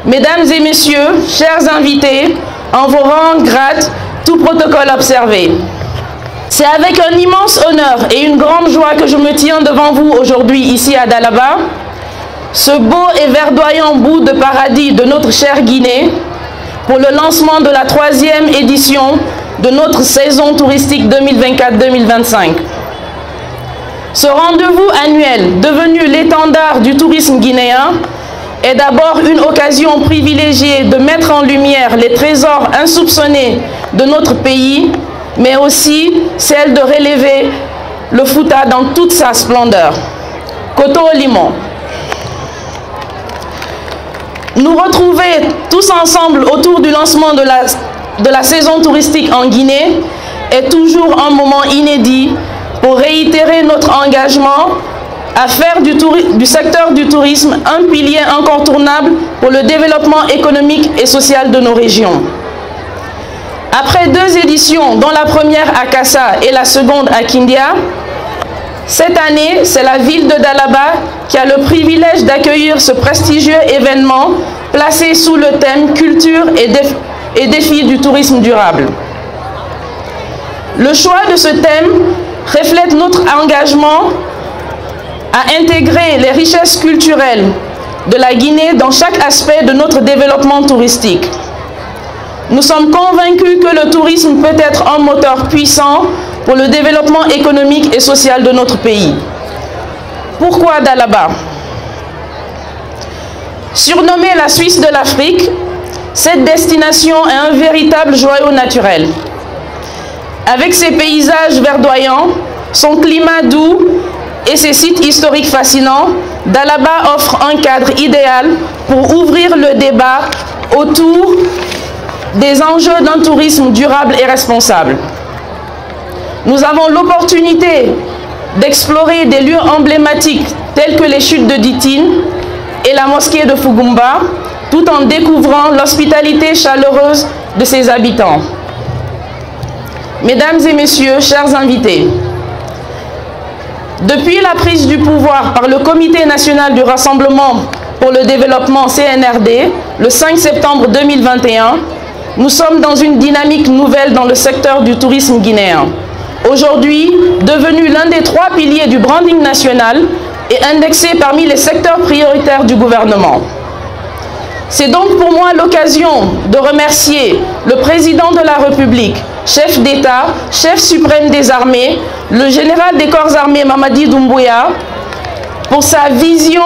Mesdames et messieurs, chers invités, en vos rangs, grades, tout protocole observé. C'est avec un immense honneur et une grande joie que je me tiens devant vous aujourd'hui ici à Dalaba, ce beau et verdoyant bout de paradis de notre chère Guinée, pour le lancement de la 3e édition de notre saison touristique 2024-2025. Ce rendez-vous annuel, devenu l'étendard du tourisme guinéen, est d'abord une occasion privilégiée de mettre en lumière les trésors insoupçonnés de notre pays, mais aussi celle de relever le Fouta dans toute sa splendeur. Koto Limon. Nous retrouver tous ensemble autour du lancement de la saison touristique en Guinée est toujours un moment inédit pour réitérer notre engagement à faire du secteur du tourisme un pilier incontournable pour le développement économique et social de nos régions. Après 2 éditions, dont la première à Kassa et la seconde à Kindia, cette année, c'est la ville de Dalaba qui a le privilège d'accueillir ce prestigieux événement placé sous le thème « Culture et défis du tourisme durable ». Le choix de ce thème reflète notre engagement à intégrer les richesses culturelles de la Guinée dans chaque aspect de notre développement touristique. Nous sommes convaincus que le tourisme peut être un moteur puissant pour le développement économique et social de notre pays. Pourquoi Dalaba? Surnommée la Suisse de l'Afrique, cette destination est un véritable joyau naturel. Avec ses paysages verdoyants, son climat doux et ses sites historiques fascinants, Dalaba offre un cadre idéal pour ouvrir le débat autour des enjeux d'un tourisme durable et responsable. Nous avons l'opportunité d'explorer des lieux emblématiques tels que les chutes de Ditine et la mosquée de Fugumba, tout en découvrant l'hospitalité chaleureuse de ses habitants. Mesdames et messieurs, chers invités, depuis la prise du pouvoir par le Comité national du Rassemblement pour le développement CNRD, le 5 septembre 2021, nous sommes dans une dynamique nouvelle dans le secteur du tourisme guinéen. Aujourd'hui, devenu l'un des 3 piliers du branding national et indexé parmi les secteurs prioritaires du gouvernement. C'est donc pour moi l'occasion de remercier le président de la République, chef d'État, chef suprême des armées, le général des corps armés Mamadi Doumbouya, pour sa vision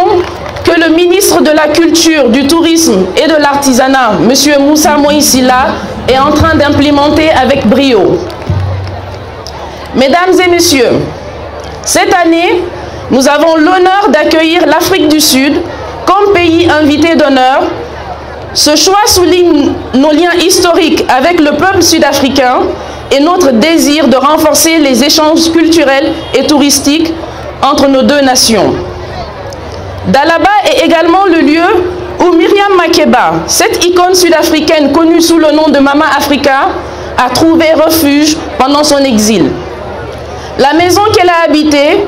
que le ministre de la Culture, du Tourisme et de l'Artisanat, M. Moussa Moïsila, est en train d'implémenter avec brio. Mesdames et messieurs, cette année, nous avons l'honneur d'accueillir l'Afrique du Sud comme pays invité d'honneur. Ce choix souligne nos liens historiques avec le peuple sud-africain et notre désir de renforcer les échanges culturels et touristiques entre nos 2 nations. Dalaba est également le lieu où Myriam Makeba, cette icône sud-africaine connue sous le nom de Mama Africa, a trouvé refuge pendant son exil. La maison qu'elle a habitée,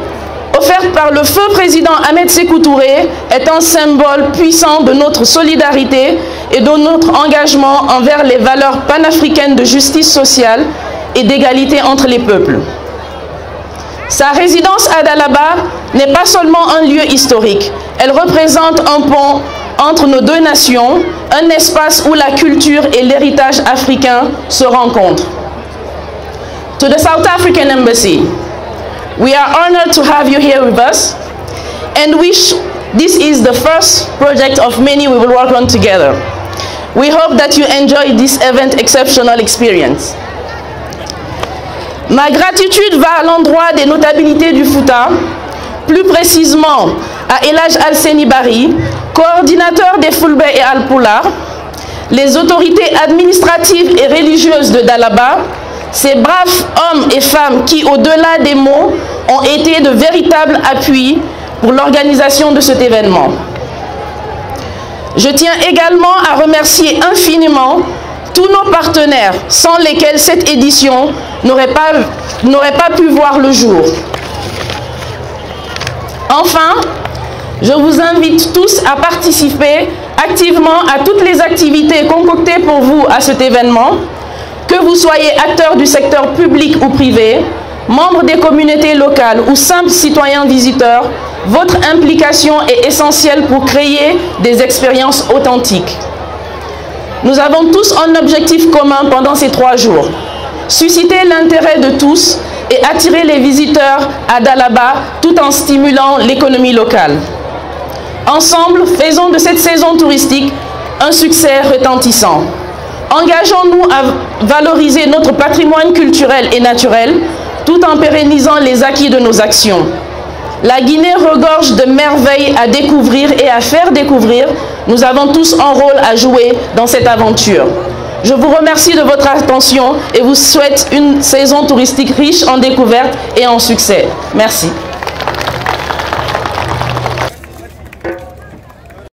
offerte par le feu président Ahmed Sékou Touré, est un symbole puissant de notre solidarité et de notre engagement envers les valeurs panafricaines de justice sociale et d'égalité entre les peuples. Sa résidence à Dalaba n'est pas seulement un lieu historique, elle représente un pont entre nos 2 nations, un espace où la culture et l'héritage africain se rencontrent. To the South African Embassy, we are honored to have you here with us and wish this is the first project of many we will work on together. We hope that you enjoy this event exceptional experience. Ma gratitude va à l'endroit des notabilités du Fouta, plus précisément à Elhadj Alseni Bari, coordinateur des Fulbe et Alpulaar, les autorités administratives et religieuses de Dalaba, ces braves hommes et femmes qui, au-delà des mots, ont été de véritables appuis pour l'organisation de cet événement. Je tiens également à remercier infiniment tous nos partenaires sans lesquels cette édition n'aurait pas pu voir le jour. Enfin, je vous invite tous à participer activement à toutes les activités concoctées pour vous à cet événement, que vous soyez acteur du secteur public ou privé, membre des communautés locales ou simples citoyens visiteurs, votre implication est essentielle pour créer des expériences authentiques. Nous avons tous un objectif commun pendant ces 3 jours. Susciter l'intérêt de tous et attirer les visiteurs à Dalaba tout en stimulant l'économie locale. Ensemble, faisons de cette saison touristique un succès retentissant. Engageons-nous à valoriser notre patrimoine culturel et naturel tout en pérennisant les acquis de nos actions. La Guinée regorge de merveilles à découvrir et à faire découvrir. Nous avons tous un rôle à jouer dans cette aventure. Je vous remercie de votre attention et vous souhaite une saison touristique riche en découvertes et en succès. Merci.